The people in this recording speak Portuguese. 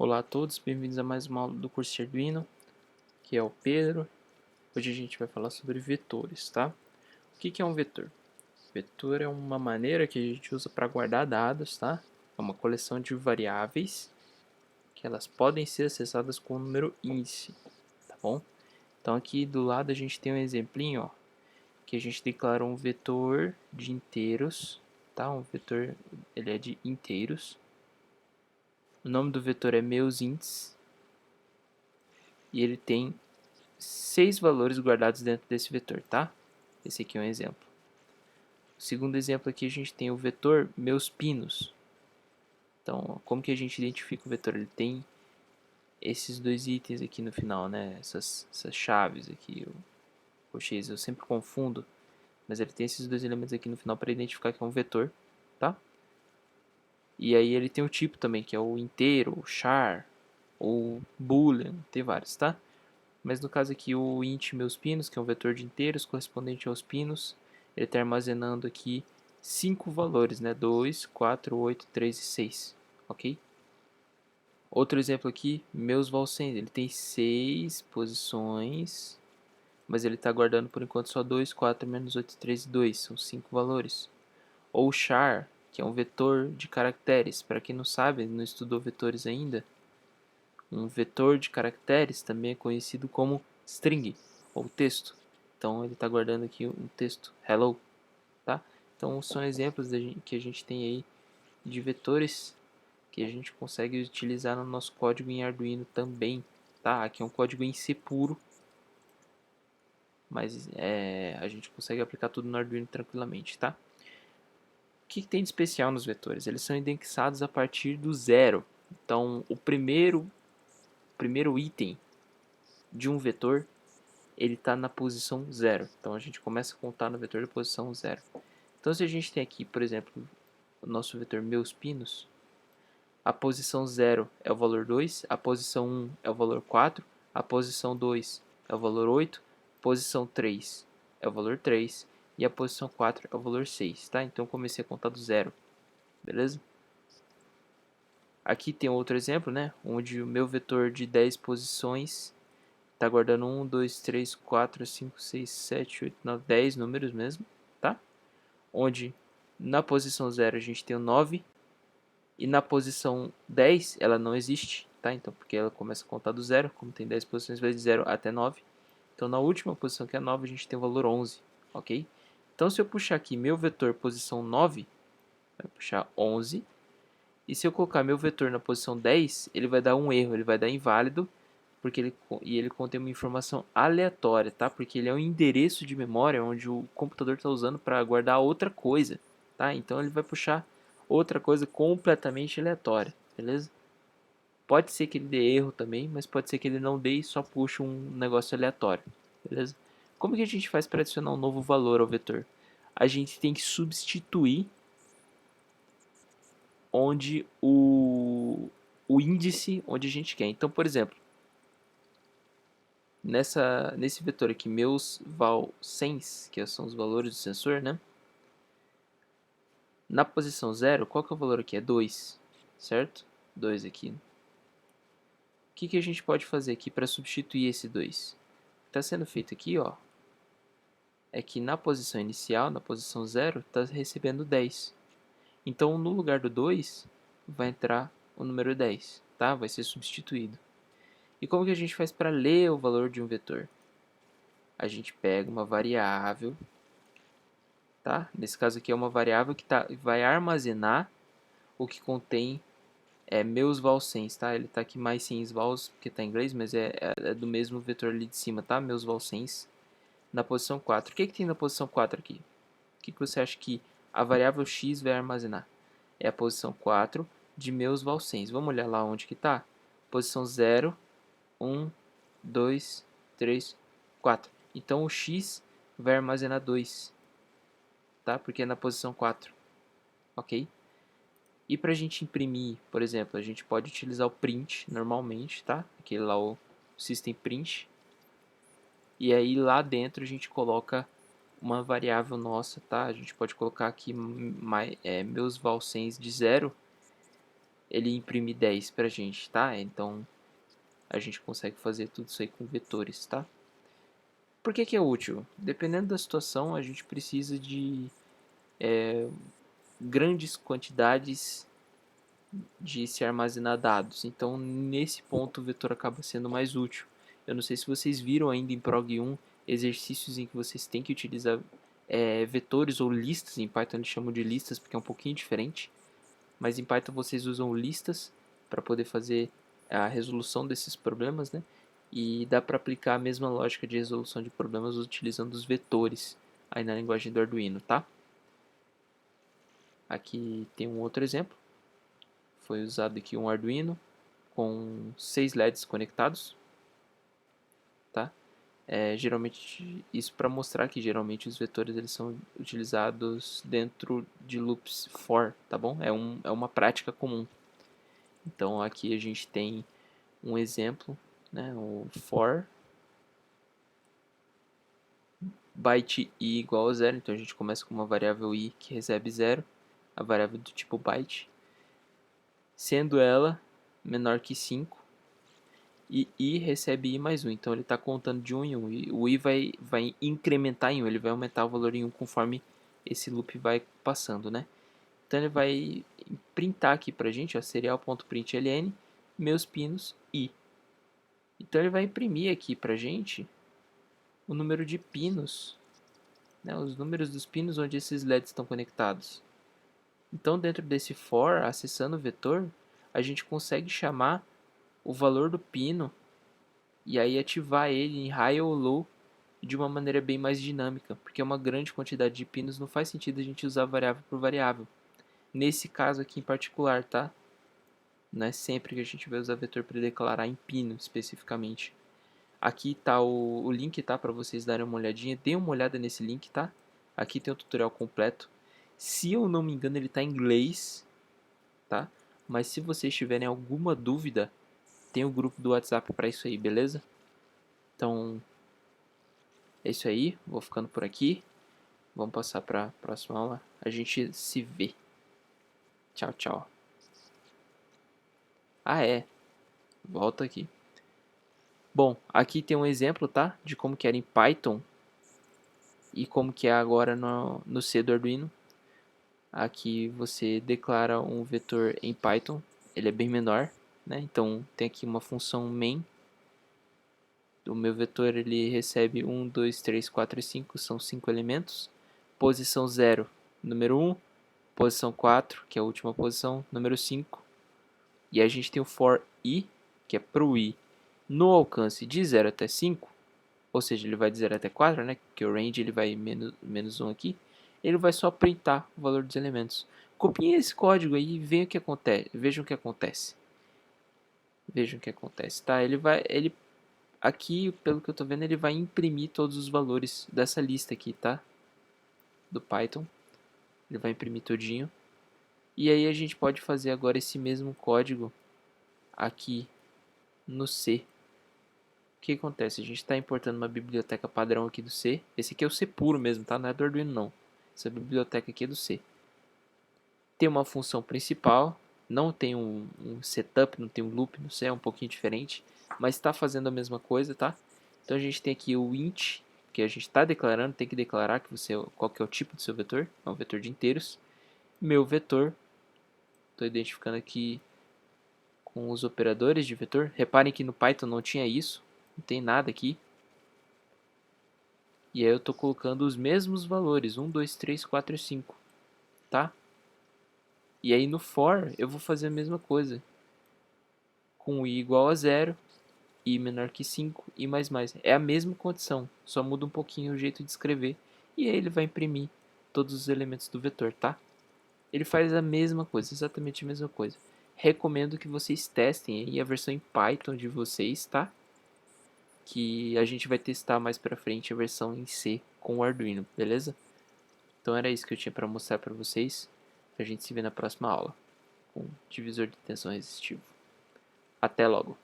Olá a todos, bem-vindos a mais uma aula do curso de Arduino, que é o Pedro. Hoje a gente vai falar sobre vetores, tá? O que é um vetor? Vetor é uma maneira que a gente usa para guardar dados, tá? É uma coleção de variáveis que elas podem ser acessadas com o número índice, tá bom? Então aqui do lado a gente tem um exemplinho, ó, que a gente declara um vetor de inteiros, tá? Um vetor, ele é de inteiros. O nome do vetor é meus índices e ele tem 6 valores guardados dentro desse vetor, tá? Esse aqui é um exemplo. O segundo exemplo aqui a gente tem o vetor meus pinos. Então, como que a gente identifica o vetor? Ele tem esses dois itens aqui no final, né? Essas chaves aqui. Poxa, eu sempre confundo, mas ele tem esses dois elementos aqui no final para identificar que é um vetor, tá? E aí ele tem o tipo também, que é o inteiro, o char, ou boolean, tem vários, tá? Mas no caso aqui o int meus pinos, que é um vetor de inteiros correspondente aos pinos, ele está armazenando aqui 5 valores, né? 2, 4, 8, 3 e 6, ok? Outro exemplo aqui, meus valcens, ele tem 6 posições, mas ele está guardando por enquanto só 2, 4, menos 8, 3 e 2, são 5 valores. Ou char, que é um vetor de caracteres, para quem não sabe, não estudou vetores ainda, um vetor de caracteres também é conhecido como string, ou texto. Então ele está guardando aqui um texto hello, tá? Então são exemplos que a gente tem aí de vetores que a gente consegue utilizar no nosso código em Arduino também, tá? Aqui é um código em C puro, mas a gente consegue aplicar tudo no Arduino tranquilamente, tá? O que tem de especial nos vetores? Eles são indexados a partir do zero. Então o primeiro item de um vetor ele está na posição 0. Então a gente começa a contar no vetor da posição 0. Então se a gente tem aqui, por exemplo, o nosso vetor meus pinos, a posição 0 é o valor 2, a posição 1 é o valor 4, a posição 2 é o valor 8, a posição 3 é o valor 3 e a posição 4 é o valor 6, tá? Então eu comecei a contar do 0, beleza? Aqui tem outro exemplo, né? Onde o meu vetor de 10 posições tá guardando 1, 2, 3, 4, 5, 6, 7, 8, 9, 10 números mesmo, tá? Onde na posição 0 a gente tem o 9 e na posição 10 ela não existe, tá? Então, porque ela começa a contar do 0, como tem 10 posições, vai de 0 até 9. Então, na última posição, que é 9, a gente tem o valor 11, ok? Então, se eu puxar aqui meu vetor posição 9, vai puxar 11. E se eu colocar meu vetor na posição 10, ele vai dar um erro, ele vai dar inválido, porque ele contém uma informação aleatória, tá? Porque ele é um endereço de memória onde o computador está usando para guardar outra coisa, tá? Então ele vai puxar outra coisa completamente aleatória, beleza? Pode ser que ele dê erro também, mas pode ser que ele não dê e só puxe um negócio aleatório, beleza? Como que a gente faz para adicionar um novo valor ao vetor? A gente tem que substituir onde o índice onde a gente quer. Então, por exemplo, nesse vetor aqui, meus valcens, que são os valores do sensor, né? Na posição 0, qual que é o valor aqui? É 2, certo? 2 aqui. O que a gente pode fazer aqui para substituir esse 2? O que está sendo feito aqui, ó, é que na posição inicial, na posição 0, está recebendo 10. Então, no lugar do 2, vai entrar o número 10, tá? Vai ser substituído. E como que a gente faz para ler o valor de um vetor? A gente pega uma variável, tá? Nesse caso aqui é uma variável que vai armazenar o que contém meus valcens, tá? Ele tá aqui mais sem os vals, porque tá em inglês, mas é do mesmo vetor ali de cima, tá? Meus valcens na posição 4. O que tem na posição 4 aqui? O que você acha que a variável x vai armazenar? É a posição 4 de meus valcens. Vamos olhar lá onde que tá? Posição 0, 1, 2, 3, 4. Então o x vai armazenar 2, tá? Porque é na posição 4, ok? E para a gente imprimir, por exemplo, a gente pode utilizar o print normalmente, tá? Aquele lá, o system print. E aí lá dentro a gente coloca uma variável nossa, tá? A gente pode colocar aqui meus valcens de 0. ele imprime 10 pra gente, tá? Então a gente consegue fazer tudo isso aí com vetores, tá? Por que que é útil? Dependendo da situação, a gente precisa de grandes quantidades de se armazenar dados. Então, nesse ponto, o vetor acaba sendo mais útil. Eu não sei se vocês viram ainda em Prog 1 exercícios em que vocês têm que utilizar vetores ou listas. Em Python eles chamam de listas porque é um pouquinho diferente. Mas em Python vocês usam listas para poder fazer a resolução desses problemas, né? E dá para aplicar a mesma lógica de resolução de problemas utilizando os vetores aí na linguagem do Arduino, tá? Aqui tem um outro exemplo. Foi usado aqui um Arduino com 6 LEDs conectados, tá? Geralmente isso para mostrar que geralmente os vetores eles são utilizados dentro de loops for, tá bom? É uma prática comum. Então aqui a gente tem um exemplo, né? O for byte i igual a zero. Então a gente começa com uma variável i que recebe zero, a variável do tipo byte, sendo ela menor que 5. E i recebe i mais 1, então ele está contando de 1 em 1. E o i vai incrementar em 1, ele vai aumentar o valor em 1 conforme esse loop vai passando, né? Então ele vai printar aqui para a gente, serial.println, meus pinos i. Então ele vai imprimir aqui para a gente o número de pinos, né, os números dos pinos onde esses LEDs estão conectados. Então dentro desse for, acessando o vetor, a gente consegue chamar o valor do pino e aí ativar ele em high ou low de uma maneira bem mais dinâmica, porque é uma grande quantidade de pinos, não faz sentido a gente usar variável por variável. Nesse caso aqui em particular, tá? Não é sempre que a gente vai usar vetor para declarar em pino especificamente. Aqui tá o link, tá? Para vocês darem uma olhadinha. Dê uma olhada nesse link, tá? Aqui tem o tutorial completo. Se eu não me engano, ele tá em inglês, tá? Mas se vocês tiverem alguma dúvida, tem o grupo do WhatsApp para isso aí, beleza? Então, é isso aí. Vou ficando por aqui. Vamos passar para a próxima aula. A gente se vê. Tchau, tchau. Ah, é. Volta aqui. Bom, aqui tem um exemplo, tá? De como que era em Python e como que é agora no C do Arduino. Aqui você declara um vetor em Python. Ele é bem menor, né? Então tem aqui uma função main. O meu vetor ele recebe 1, 2, 3, 4 e 5. São 5 elementos. Posição 0, número 1. Posição 4, que é a última posição, número 5. E a gente tem o for i, que é para o i no alcance de 0 até 5, ou seja, ele vai de 0 até 4, né? Porque o range ele vai menos 1 aqui. Ele vai só printar o valor dos elementos. Copiem esse código aí e vejam o que acontece. Vejam o que acontece. Vejam o que acontece, tá? Aqui, pelo que eu tô vendo, ele vai imprimir todos os valores dessa lista aqui, tá? Do Python. Ele vai imprimir todinho. E aí a gente pode fazer agora esse mesmo código aqui no C. O que acontece? A gente está importando uma biblioteca padrão aqui do C. Esse aqui é o C puro mesmo, tá? Não é do Arduino não. Essa biblioteca aqui é do C. Tem uma função principal, não tem um setup, não tem um loop no C, é um pouquinho diferente, mas está fazendo a mesma coisa, tá? Então a gente tem aqui o int, que a gente está declarando, tem que declarar qual que é o tipo do seu vetor, é um vetor de inteiros. Meu vetor, estou identificando aqui com os operadores de vetor. Reparem que no Python não tinha isso, não tem nada aqui. E aí eu estou colocando os mesmos valores, 1, 2, 3, 4 e 5, tá? E aí no for eu vou fazer a mesma coisa, com i igual a 0, i menor que 5, i mais mais. É a mesma condição, só muda um pouquinho o jeito de escrever. E aí ele vai imprimir todos os elementos do vetor, tá? Ele faz a mesma coisa, exatamente a mesma coisa. Recomendo que vocês testem aí a versão em Python de vocês, tá? Que a gente vai testar mais pra frente a versão em C com o Arduino, beleza? Então era isso que eu tinha para mostrar para vocês. A gente se vê na próxima aula com divisor de tensão resistivo. Até logo!